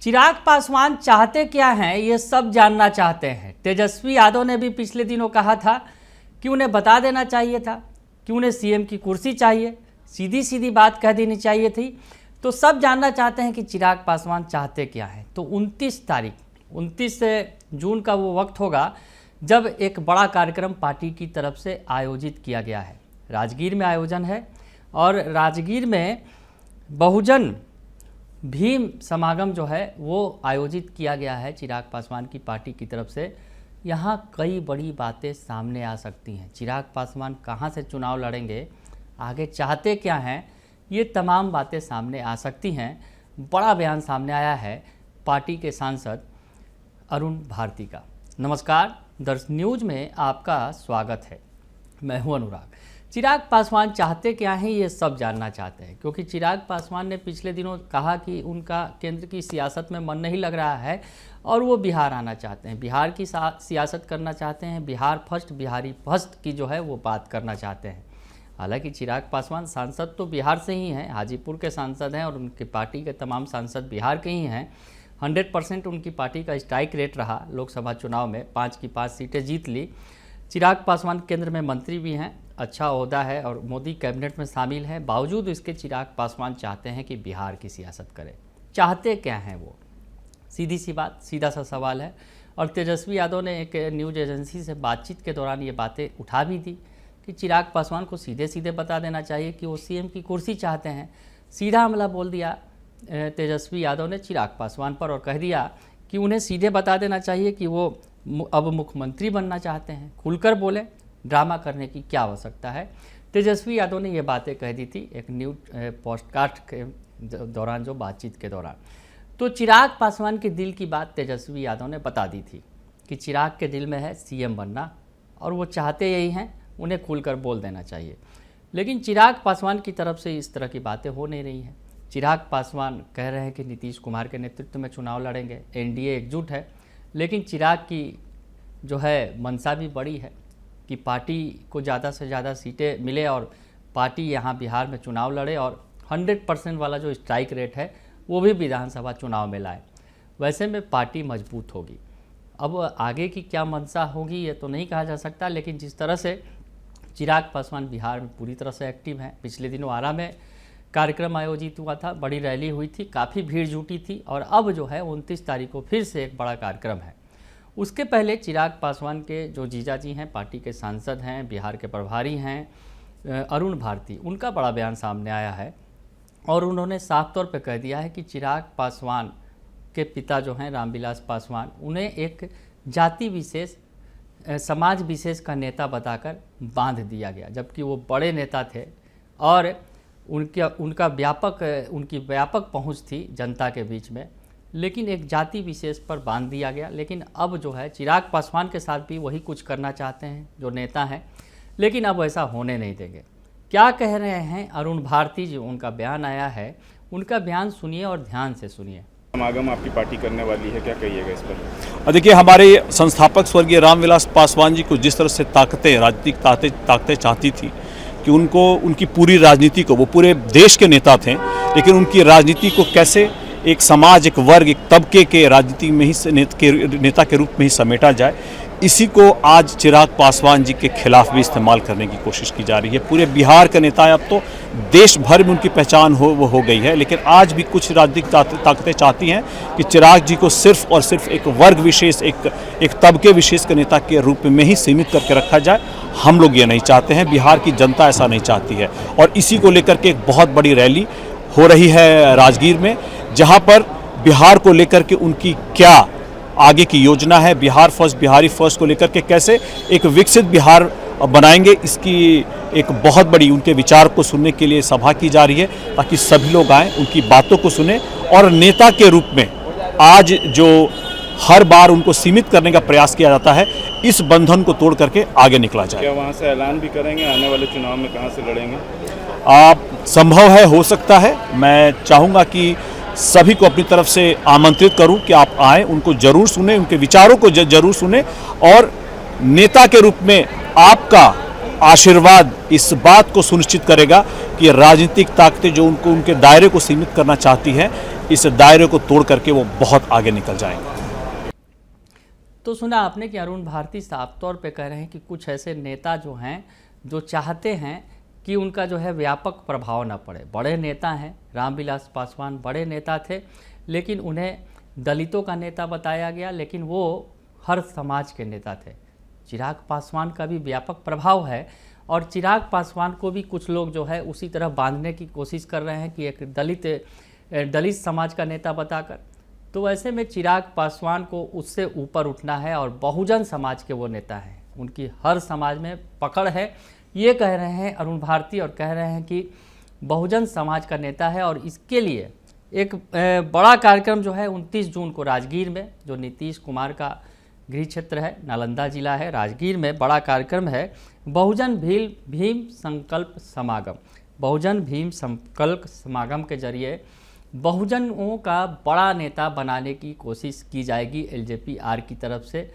चिराग पासवान चाहते क्या हैं ये सब जानना चाहते हैं। तेजस्वी यादव ने भी पिछले दिनों कहा था कि उन्हें बता देना चाहिए था कि उन्हें सीएम की कुर्सी चाहिए, सीधी सीधी बात कह देनी चाहिए थी। तो सब जानना चाहते हैं कि चिराग पासवान चाहते क्या हैं। तो 29 जून का वो वक्त होगा जब एक बड़ा कार्यक्रम पार्टी की तरफ से आयोजित किया गया है। राजगीर में आयोजन है और राजगीर में बहुजन भीम समागम जो है वो आयोजित किया गया है चिराग पासवान की पार्टी की तरफ से। यहाँ कई बड़ी बातें सामने आ सकती हैं। चिराग पासवान कहाँ से चुनाव लड़ेंगे, आगे चाहते क्या हैं, ये तमाम बातें सामने आ सकती हैं। बड़ा बयान सामने आया है पार्टी के सांसद अरुण भारती का। नमस्कार, दर्श न्यूज में आपका स्वागत है। मैं हूं अनुराग। चिराग पासवान चाहते क्या हैं ये सब जानना चाहते हैं, क्योंकि चिराग पासवान ने पिछले दिनों कहा कि उनका केंद्र की सियासत में मन नहीं लग रहा है और वो बिहार आना चाहते हैं, बिहार की सियासत करना चाहते हैं, बिहार फर्स्ट, बिहारी फर्स्ट की जो है वो बात करना चाहते हैं। हालांकि चिराग पासवान सांसद तो बिहार से ही हैं, हाजीपुर के सांसद हैं और उनकी पार्टी के तमाम सांसद बिहार के ही हैं। 100% उनकी पार्टी का स्ट्राइक रेट रहा लोकसभा चुनाव में, 5 की 5 सीटें जीत ली। चिराग पासवान केंद्र में मंत्री भी हैं, अच्छा ओहदा है और मोदी कैबिनेट में शामिल है। बावजूद इसके चिराग पासवान चाहते हैं कि बिहार की सियासत करें। चाहते क्या हैं वो, सीधी सी बात, सीधा सा सवाल है। और तेजस्वी यादव ने एक न्यूज एजेंसी से बातचीत के दौरान ये बातें उठा भी दी कि चिराग पासवान को सीधे सीधे बता देना चाहिए कि वो सीएम की कुर्सी चाहते हैं। सीधा हमला बोल दिया तेजस्वी यादव ने चिराग पासवान पर और कह दिया कि उन्हें सीधे बता देना चाहिए कि वो अब मुख्यमंत्री बनना चाहते हैं। खुलकर बोले, ड्रामा करने की क्या आवश्यकता है। तेजस्वी यादव ने ये बातें कह दी थी एक न्यूज पॉडकास्ट के दौरान, जो बातचीत के दौरान। तो चिराग पासवान के दिल की बात तेजस्वी यादव ने बता दी थी कि चिराग के दिल में है सीएम बनना और वो चाहते यही हैं, उन्हें खुलकर बोल देना चाहिए। लेकिन चिराग पासवान की तरफ से इस तरह की बातें हो नहीं रही हैं। चिराग पासवान कह रहे हैं कि नीतीश कुमार के नेतृत्व में चुनाव लड़ेंगे, एनडीए एकजुट है। लेकिन चिराग की जो है मंशा भी बड़ी है कि पार्टी को ज़्यादा से ज़्यादा सीटें मिले और पार्टी यहाँ बिहार में चुनाव लड़े और 100% वाला जो स्ट्राइक रेट है वो भी विधानसभा चुनाव में लाए। वैसे में पार्टी मजबूत होगी। अब आगे की क्या मंशा होगी ये तो नहीं कहा जा सकता, लेकिन जिस तरह से चिराग पासवान बिहार में पूरी तरह से एक्टिव हैं। पिछले दिनों आरा में कार्यक्रम आयोजित हुआ था, बड़ी रैली हुई थी, काफ़ी भीड़ जुटी थी और अब जो है 29 तारीख को फिर से एक बड़ा कार्यक्रम है। उसके पहले चिराग पासवान के जो जीजाजी हैं, पार्टी के सांसद हैं, बिहार के प्रभारी हैं अरुण भारती, उनका बड़ा बयान सामने आया है और उन्होंने साफ तौर पर कह दिया है कि चिराग पासवान के पिता जो हैं रामविलास पासवान, उन्हें एक जाति विशेष, समाज विशेष का नेता बताकर बांध दिया गया, जबकि वो बड़े नेता थे और उनकी व्यापक पहुंच थी जनता के बीच में। लेकिन एक जाति विशेष पर बांध दिया गया। लेकिन अब जो है चिराग पासवान के साथ भी वही कुछ करना चाहते हैं जो नेता हैं, लेकिन अब ऐसा होने नहीं देंगे। क्या कह रहे हैं अरुण भारती जी, उनका बयान आया है, उनका बयान सुनिए और ध्यान से सुनिए। समागम आपकी पार्टी करने वाली है, क्या कहिएगा इस पर? देखिए, हमारे संस्थापक स्वर्गीय रामविलास पासवान जी को जिस तरह से राजनीतिक ताकतें चाहती थी कि उनकी पूरी राजनीति को, वो पूरे देश के नेता थे, लेकिन उनकी राजनीति को कैसे एक समाज, एक वर्ग, एक तबके के राजनीति में ही नेता के रूप में ही समेटा जाए, इसी को आज चिराग पासवान जी के खिलाफ भी इस्तेमाल करने की कोशिश की जा रही है। पूरे बिहार का नेता है, अब तो देश भर में उनकी पहचान हो गई है। लेकिन आज भी कुछ राजनीतिक ताकतें चाहती हैं कि चिराग जी को सिर्फ और सिर्फ एक वर्ग विशेष, एक तबके विशेष के नेता के रूप में ही सीमित करके रखा जाए। हम लोग ये नहीं चाहते हैं, बिहार की जनता ऐसा नहीं चाहती है। और इसी को लेकर के एक बहुत बड़ी रैली हो रही है राजगीर में, जहाँ पर बिहार को लेकर के उनकी क्या आगे की योजना है, बिहार फर्स्ट, बिहारी फर्स्ट को लेकर के कैसे एक विकसित बिहार बनाएंगे, इसकी एक बहुत बड़ी उनके विचार को सुनने के लिए सभा की जा रही है, ताकि सभी लोग आएँ, उनकी बातों को सुने और नेता के रूप में आज जो हर बार उनको सीमित करने का प्रयास किया जाता है, इस बंधन को तोड़ करके आगे निकला जाए। क्या वहाँ से ऐलान भी करेंगे आने वाले चुनाव में कहाँ से लड़ेंगे? संभव है, हो सकता है। मैं चाहूँगा कि सभी को अपनी तरफ से आमंत्रित करूं कि आप आएं, उनको जरूर सुने, उनके विचारों को जरूर सुने और नेता के रूप में आपका आशीर्वाद इस बात को सुनिश्चित करेगा कि राजनीतिक ताकतें जो उनके दायरे को सीमित करना चाहती हैं, इस दायरे को तोड़ करके वो बहुत आगे निकल जाएंगे। तो सुना आपने कि अरुण भारती साफ तौर पे कह रहे हैं कि कुछ ऐसे नेता जो हैं जो चाहते हैं कि उनका जो है व्यापक प्रभाव ना पड़े। बड़े नेता हैं, रामविलास पासवान बड़े नेता थे, लेकिन उन्हें दलितों का नेता बताया गया, लेकिन वो हर समाज के नेता थे। चिराग पासवान का भी व्यापक प्रभाव है और चिराग पासवान को भी कुछ लोग जो है उसी तरह बांधने की कोशिश कर रहे हैं कि एक दलित समाज का नेता बताकर। तो ऐसे में चिराग पासवान को उससे ऊपर उठना है और बहुजन समाज के वो नेता हैं, उनकी हर समाज में पकड़ है, ये कह रहे हैं अरुण भारती, और कह रहे हैं कि बहुजन समाज का नेता है। और इसके लिए एक बड़ा कार्यक्रम जो है 29 जून को राजगीर में, जो नीतीश कुमार का गृह क्षेत्र है, नालंदा जिला है, राजगीर में बड़ा कार्यक्रम है, बहुजन भीम संकल्प समागम। बहुजन भीम संकल्प समागम के जरिए बहुजनों का बड़ा नेता बनाने की कोशिश की जाएगी एलजेपी-आर की तरफ से।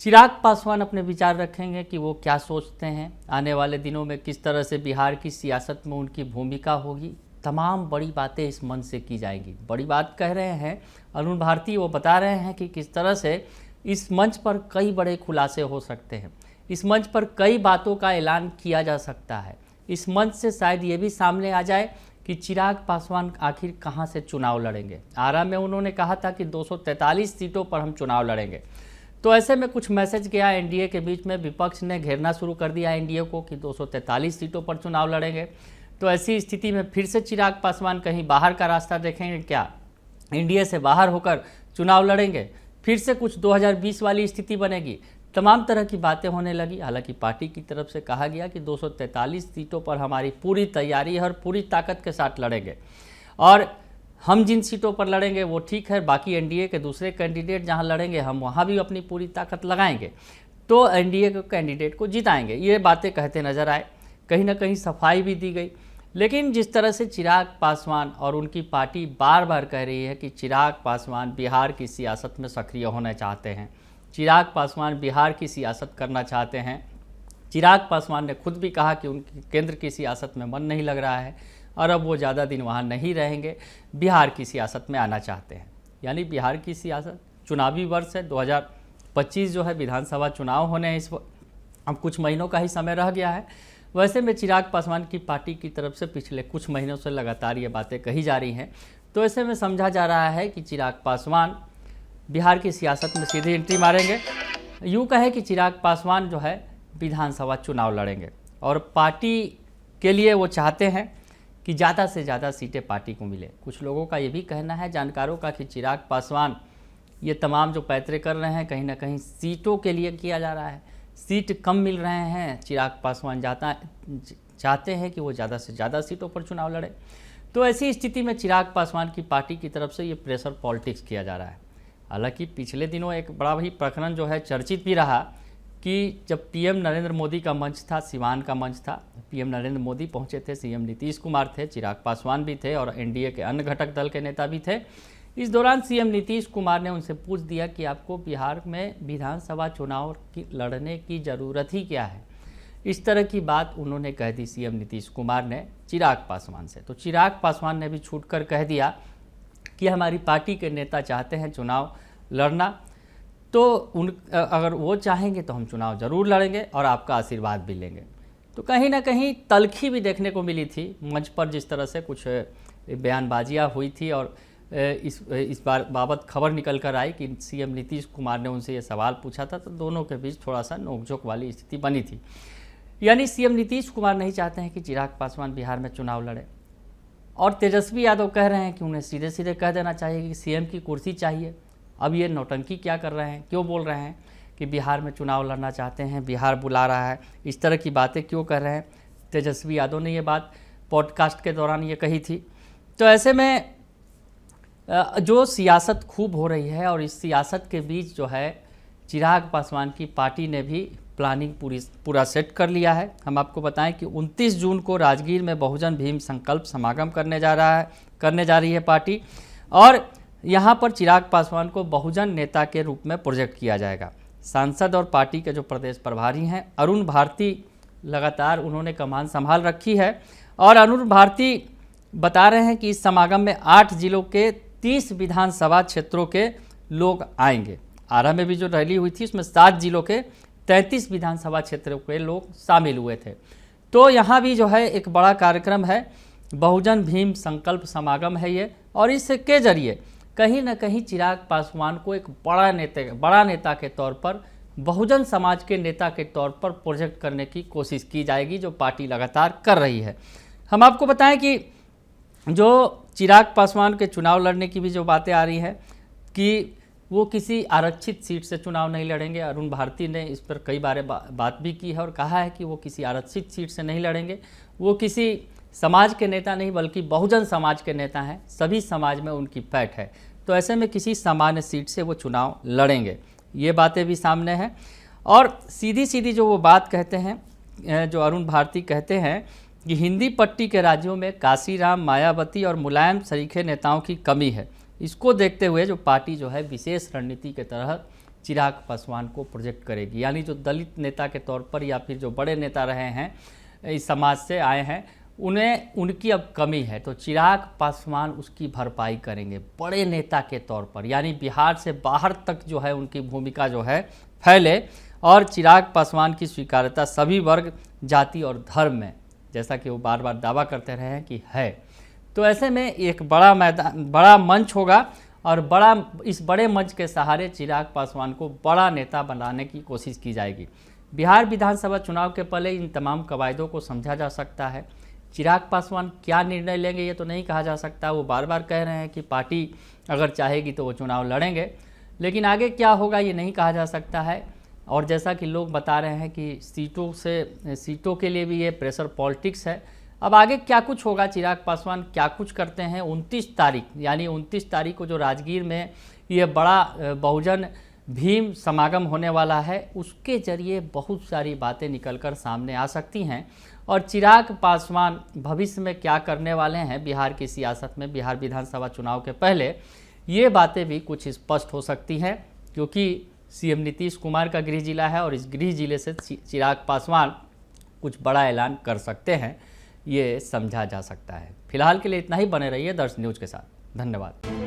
चिराग पासवान अपने विचार रखेंगे कि वो क्या सोचते हैं, आने वाले दिनों में किस तरह से बिहार की सियासत में उनकी भूमिका होगी। तमाम बड़ी बातें इस मंच से की जाएंगी। बड़ी बात कह रहे हैं अरुण भारती, वो बता रहे हैं कि किस तरह से इस मंच पर कई बड़े खुलासे हो सकते हैं, इस मंच पर कई बातों का ऐलान किया जा सकता है। इस मंच से शायद ये भी सामने आ जाए कि चिराग पासवान आखिर कहां से चुनाव लड़ेंगे। आरा में उन्होंने कहा था कि 243 सीटों पर हम चुनाव लड़ेंगे। तो ऐसे में कुछ मैसेज गया एनडीए के बीच में, विपक्ष ने घेरना शुरू कर दिया एनडीए को कि 243 सीटों पर चुनाव लड़ेंगे। तो ऐसी स्थिति में फिर से चिराग पासवान कहीं बाहर का रास्ता देखेंगे क्या, एनडीए से बाहर होकर चुनाव लड़ेंगे, फिर से कुछ 2020 वाली स्थिति बनेगी। तमाम तरह की बातें होने लगी। हालांकि पार्टी की तरफ से कहा गया कि 243 सीटों पर हमारी पूरी तैयारी है और पूरी ताकत के साथ लड़ेंगे, और हम जिन सीटों पर लड़ेंगे वो ठीक है, बाकी एनडीए के दूसरे कैंडिडेट जहां लड़ेंगे हम वहां भी अपनी पूरी ताकत लगाएंगे, तो एनडीए के कैंडिडेट को जिताएंगे। ये बातें कहते नजर आए, कहीं ना कहीं सफाई भी दी गई। लेकिन जिस तरह से चिराग पासवान और उनकी पार्टी बार बार कह रही है कि चिराग पासवान बिहार की सियासत में सक्रिय होना चाहते हैं, चिराग पासवान बिहार की सियासत करना चाहते हैं। चिराग पासवान ने खुद भी कहा कि उनकी केंद्र की सियासत में मन नहीं लग रहा है और अब वो ज़्यादा दिन वहाँ नहीं रहेंगे, बिहार की सियासत में आना चाहते हैं। यानी बिहार की सियासत, चुनावी वर्ष है 2025 जो है, विधानसभा चुनाव होने हैं इस अब कुछ महीनों का ही समय रह गया है। वैसे में चिराग पासवान की पार्टी की तरफ से पिछले कुछ महीनों से लगातार ये बातें कही जा रही हैं। तो ऐसे में समझा जा रहा है कि चिराग पासवान बिहार की सियासत में सीधी एंट्री मारेंगे। यूँ कहे कि चिराग पासवान जो है विधानसभा चुनाव लड़ेंगे और पार्टी के लिए वो चाहते हैं कि ज़्यादा से ज़्यादा सीटें पार्टी को मिले। कुछ लोगों का ये भी कहना है, जानकारों का, कि चिराग पासवान ये तमाम जो पैतरे कर रहे हैं कहीं ना कहीं सीटों के लिए किया जा रहा है, सीट कम मिल रहे हैं। चिराग पासवान चाहते हैं कि वो ज़्यादा से ज़्यादा सीटों पर चुनाव लड़े। तो ऐसी स्थिति में चिराग पासवान की पार्टी की तरफ से ये प्रेशर पॉलिटिक्स किया जा रहा है। हालांकि पिछले दिनों एक बड़ा ही प्रकरण जो है चर्चित भी रहा कि जब पीएम नरेंद्र मोदी का मंच था, सिवान का मंच था, पीएम नरेंद्र मोदी पहुंचे थे, सीएम नीतीश कुमार थे, चिराग पासवान भी थे और एनडीए के अन्य घटक दल के नेता भी थे। इस दौरान सीएम नीतीश कुमार ने उनसे पूछ दिया कि आपको बिहार में विधानसभा चुनाव लड़ने की ज़रूरत ही क्या है। इस तरह की बात उन्होंने कह दी सीएम नीतीश कुमार ने चिराग पासवान से। तो चिराग पासवान ने भी छूटकर कह दिया कि हमारी पार्टी के नेता चाहते हैं चुनाव लड़ना, तो अगर वो चाहेंगे तो हम चुनाव ज़रूर लड़ेंगे और आपका आशीर्वाद भी लेंगे। तो कहीं ना कहीं तलखी भी देखने को मिली थी मंच पर, जिस तरह से कुछ बयानबाजियाँ हुई थी और इस बार बाबत खबर निकल कर आई कि सीएम नीतीश कुमार ने उनसे ये सवाल पूछा था, तो दोनों के बीच थोड़ा सा नोकझोंक वाली स्थिति बनी थी। यानी सीएम नीतीश कुमार नहीं चाहते हैं कि चिराग पासवान बिहार में चुनाव लड़े, और तेजस्वी यादव कह रहे हैं कि उन्हें सीधे सीधे कह देना चाहिए कि सीएम की कुर्सी चाहिए। अब ये नौटंकी क्या कर रहे हैं, क्यों बोल रहे हैं कि बिहार में चुनाव लड़ना चाहते हैं, बिहार बुला रहा है, इस तरह की बातें क्यों कर रहे हैं। तेजस्वी यादव ने ये बात पॉडकास्ट के दौरान ये कही थी। तो ऐसे में जो सियासत खूब हो रही है और इस सियासत के बीच जो है चिराग पासवान की पार्टी ने भी प्लानिंग पूरा सेट कर लिया है। हम आपको बताएं कि 29 जून को राजगीर में बहुजन भीम संकल्प समागम करने जा रही है पार्टी, और यहाँ पर चिराग पासवान को बहुजन नेता के रूप में प्रोजेक्ट किया जाएगा। सांसद और पार्टी के जो प्रदेश प्रभारी हैं अरुण भारती, लगातार उन्होंने कमान संभाल रखी है, और अरुण भारती बता रहे हैं कि इस समागम में 8 जिलों के 30 विधानसभा क्षेत्रों के लोग आएंगे। आरा में भी जो रैली हुई थी उसमें 7 जिलों के 33 विधानसभा क्षेत्रों के लोग शामिल हुए थे। तो यहाँ भी जो है एक बड़ा कार्यक्रम है, बहुजन भीम संकल्प समागम है ये, और इसके जरिए कहीं ना कहीं चिराग पासवान को एक बड़ा नेता के तौर पर, बहुजन समाज के नेता के तौर पर प्रोजेक्ट करने की कोशिश की जाएगी, जो पार्टी लगातार कर रही है। हम आपको बताएं कि जो चिराग पासवान के चुनाव लड़ने की भी जो बातें आ रही है कि वो किसी आरक्षित सीट से चुनाव नहीं लड़ेंगे। अरुण भारती ने इस पर कई बार बात भी की है और कहा है कि वो किसी आरक्षित सीट से नहीं लड़ेंगे, वो किसी समाज के नेता नहीं बल्कि बहुजन समाज के नेता हैं, सभी समाज में उनकी पैठ है। तो ऐसे में किसी सामान्य सीट से वो चुनाव लड़ेंगे, ये बातें भी सामने हैं। और सीधी सीधी जो वो बात कहते हैं, जो अरुण भारती कहते हैं कि हिंदी पट्टी के राज्यों में काशीराम, मायावती और मुलायम सरीखे नेताओं की कमी है। इसको देखते हुए जो पार्टी जो है विशेष रणनीति के तहत चिराग पासवान को प्रोजेक्ट करेगी, यानी जो दलित नेता के तौर पर या फिर जो बड़े नेता रहे हैं, इस समाज से आए हैं, उनकी अब कमी है, तो चिराग पासवान उसकी भरपाई करेंगे बड़े नेता के तौर पर, यानी बिहार से बाहर तक जो है उनकी भूमिका जो है फैले और चिराग पासवान की स्वीकार्यता सभी वर्ग, जाति और धर्म में, जैसा कि वो बार बार दावा करते रहे हैं कि है। तो ऐसे में एक बड़ा मैदान, बड़ा मंच होगा और इस बड़े मंच के सहारे चिराग पासवान को बड़ा नेता बनाने की कोशिश की जाएगी। बिहार विधानसभा चुनाव के पहले इन तमाम कवायदों को समझा जा सकता है। चिराग पासवान क्या निर्णय लेंगे ये तो नहीं कहा जा सकता। वो बार बार कह रहे हैं कि पार्टी अगर चाहेगी तो वो चुनाव लड़ेंगे, लेकिन आगे क्या होगा ये नहीं कहा जा सकता है। और जैसा कि लोग बता रहे हैं कि सीटों के लिए भी ये प्रेशर पॉलिटिक्स है। अब आगे क्या कुछ होगा, चिराग पासवान क्या कुछ करते हैं, 29 तारीख यानी 29 तारीख को जो राजगीर में ये बड़ा बहुजन भीम समागम होने वाला है, उसके जरिए बहुत सारी बातें निकलकर सामने आ सकती हैं। और चिराग पासवान भविष्य में क्या करने वाले हैं बिहार की सियासत में, बिहार विधानसभा चुनाव के पहले, ये बातें भी कुछ स्पष्ट हो सकती हैं, क्योंकि सीएम नीतीश कुमार का गृह जिला है और इस गृह जिले से चिराग पासवान कुछ बड़ा ऐलान कर सकते हैं, ये समझा जा सकता है। फिलहाल के लिए इतना ही, बने रहिए दर्श न्यूज़ के साथ। धन्यवाद।